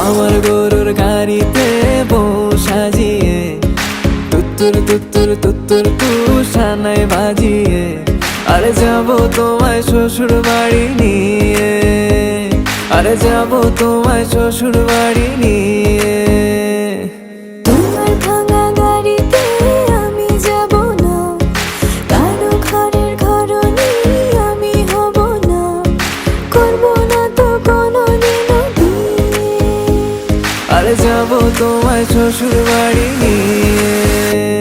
আমার গরুর গাড়িতে বউ সাজিয়ে তুত্তুর তুত্তুর তুত্তুর তুষানায় বাজিয়ে আরে যাবো তোমায় শ্বশুর বাড়ি নিয়ে, আরে যাবো তোমায় শ্বশুর বাড়ি নিয়ে। তোমার ভাঙা গাড়িতে আমি যাব না, কারো ঘরের ঘরনি আমি হব না, করব না তো কোনোদিনও বিয়ে। আরে যাবো তোমায় শ্বশুর বাড়ি নিয়ে।